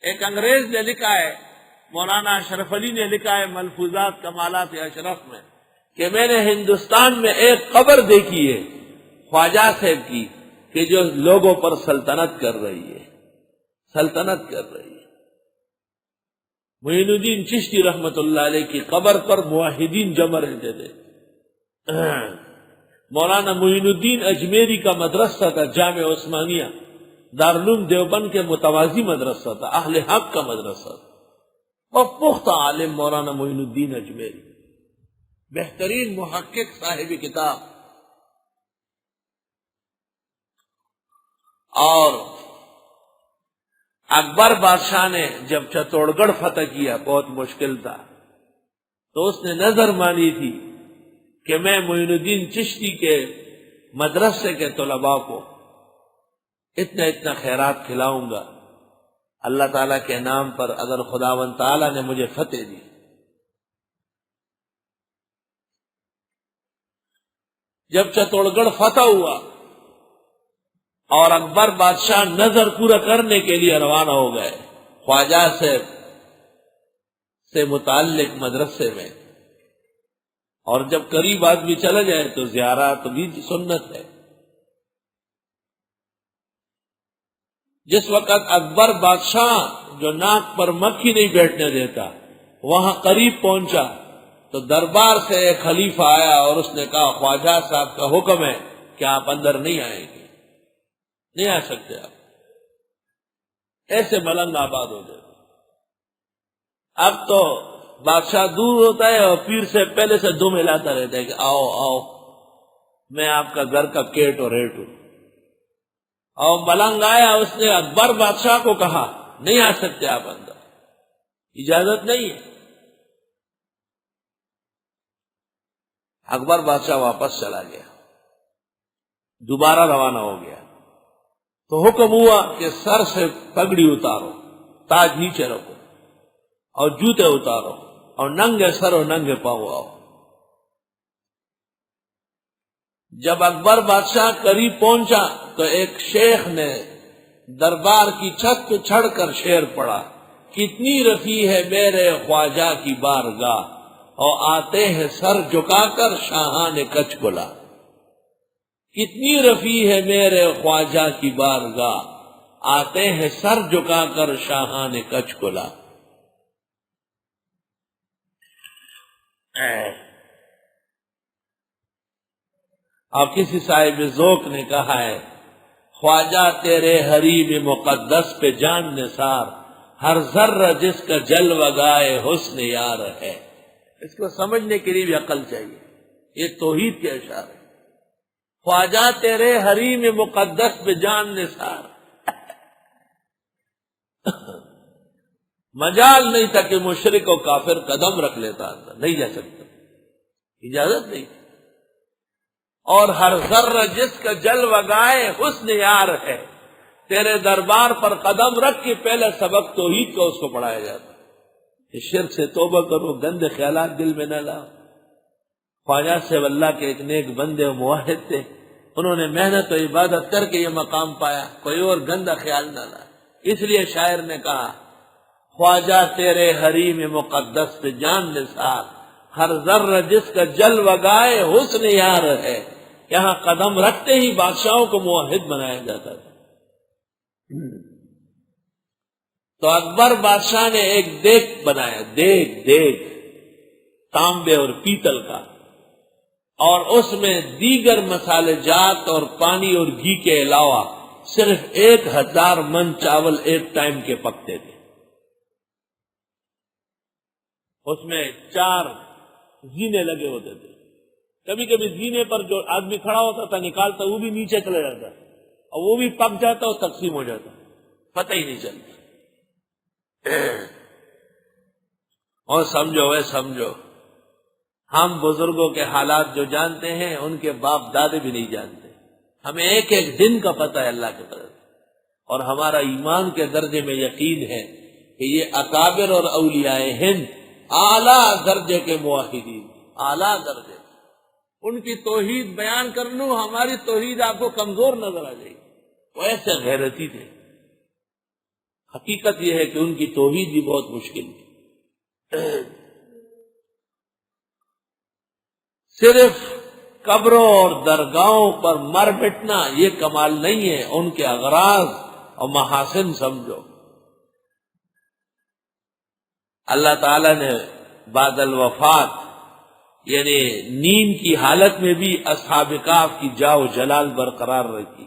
ایک انگریز نے لکھا ہے، مولانا اشرف علی نے لکھا ہے ملفوظات کمالات اشرف میں کہ میں نے ہندوستان میں ایک قبر دیکھی ہے خواجہ صاحب کی کہ جو لوگوں پر سلطنت کر رہی ہے، سلطنت کر رہی ہے۔ معین الدین چشتی رحمت اللہ علیہ کی قبر پر موحدین جمع رہتے تھے۔ مولانا معین الدین اجمیری کا مدرسہ تھا، جامع عثمانیہ دارالعلوم دیوبند کے متوازی مدرسہ تھا، اہل حق کا مدرسہ تھا، اور پختہ عالم مولانا معین الدین اجمیری، بہترین محقق صاحب کتاب۔ اور اکبر بادشاہ نے جب چتوڑ گڑھ فتح کیا، بہت مشکل تھا، تو اس نے نظر مانی تھی کہ میں معین الدین چشتی کے مدرسے کے طلباء کو اتنا اتنا خیرات کھلاؤں گا اللہ تعالیٰ کے نام پر، اگر خداوند تعالیٰ نے مجھے فتح دی۔ جب چتوڑ گڑھ فتح ہوا اور اکبر بادشاہ نظر پورا کرنے کے لیے روانہ ہو گئے خواجہ سے متعلق مدرسے میں، اور جب قریب آدمی چلا جائے تو زیارت بھی سنت ہے۔ جس وقت اکبر بادشاہ جو ناک پر مکھی نہیں بیٹھنے دیتا وہاں قریب پہنچا تو دربار سے ایک خلیفہ آیا اور اس نے کہا خواجہ صاحب کا حکم ہے کہ آپ اندر نہیں آئیں گے، نہیں آ سکتے آپ۔ ایسے ملنگ آباد ہو گئے۔ اب تو بادشاہ دور ہوتا ہے اور پیر سے پہلے سے دم ہلاتا رہتا ہے کہ آؤ آؤ، میں آپ کا گھر کا کیٹ اور ریٹ ہوں۔ اور ملنگ آیا، اس نے اکبر بادشاہ کو کہا نہیں آ سکتے آپ اندر، اجازت نہیں ہے۔ اکبر بادشاہ واپس چلا گیا، دوبارہ روانہ ہو گیا تو حکم ہوا کہ سر سے پگڑی اتارو، تاج نیچے رکھو اور جوتے اتارو اور ننگے سر اور ننگے پاؤں آؤ۔ جب اکبر بادشاہ قریب پہنچا تو ایک شیخ نے دربار کی چھت پہ چڑھ کر شعر پڑھا، کتنی رفیع ہے میرے خواجہ کی بارگاہ، اور آتے ہیں سر جھکا کر شاہان کچھ بلا۔ کتنی رفیع ہے میرے خواجہ کی بارگاہ، آتے ہیں سر جھکا کر شاہان کچھ بلا۔ اور کسی صاحب ذوق نے کہا ہے خواجہ تیرے حریم مقدس پہ جان نثار، ہر ذرہ جس کا جلوہ گائے حسن یار ہے۔ اس کو سمجھنے کے لیے بھی عقل چاہیے، یہ توحید کے اشارے۔ خواجہ تیرے حریم مقدس پہ جان نثار، مجال نہیں تھا کہ مشرک و کافر قدم رکھ لیتا اندر، نہیں جا سکتا، اجازت نہیں۔ اور ہر ذرہ جس کا جلوہ گائے حسن یار ہے، تیرے دربار پر قدم رکھ کے پہلے سبق توحید کا اس کو پڑھایا جاتا کہ شرک سے توبہ کرو، گندے خیالات دل میں نہ لاؤ۔ خواجہ سے اللہ کے ایک نیک بندے و موحد تھے، انہوں نے محنت و عبادت کر کے یہ مقام پایا، کوئی اور گندا خیال نہ لایا۔ اس لیے شاعر نے کہا خواجہ تیرے حریم مقدس پہ جان نثار، ہر ذرہ جس کا جلوہ گائے حسن یار ہے۔ یہاں قدم رکھتے ہی بادشاہوں کو موحد بنایا جاتا تھا۔ تو اکبر بادشاہ نے ایک دیگ بنایا، دیگ تانبے اور پیتل کا، اور اس میں دیگر مسالے جات اور پانی اور گھی کے علاوہ صرف 1000 من چاول ایک ٹائم کے پکتے تھے۔ اس میں 4 زینے لگے ہوتے تھے، کبھی کبھی زینے پر جو آدمی کھڑا ہوتا تھا نکالتا وہ بھی نیچے چلا جاتا اور وہ بھی پک جاتا اور تقسیم ہو جاتا، پتہ ہی نہیں چلتا۔ اور سمجھو ہم بزرگوں کے حالات جو جانتے ہیں ان کے باپ دادے بھی نہیں جانتے، ہمیں ایک ایک دن کا پتہ ہے اللہ کی طرف، اور ہمارا ایمان کے درجے میں یقین ہے کہ یہ اکابر اور اولیاء ہند اعلیٰ درجے کے موحدین، اعلیٰ درجے، ان کی توحید بیان کر لوں، ہماری توحید آپ کو کمزور نظر آ جائے گی، وہ ایسے غیرتی تھے۔ حقیقت یہ ہے کہ ان کی توحید بھی بہت مشکل ہے. صرف قبروں اور درگاہوں پر مر مٹنا یہ کمال نہیں ہے، ان کے اغراض اور محاسن سمجھو. اللہ تعالی نے بعد الوفات یعنی نیند کی حالت میں بھی اصحاب کہف کی جاہ و جلال برقرار رکھی.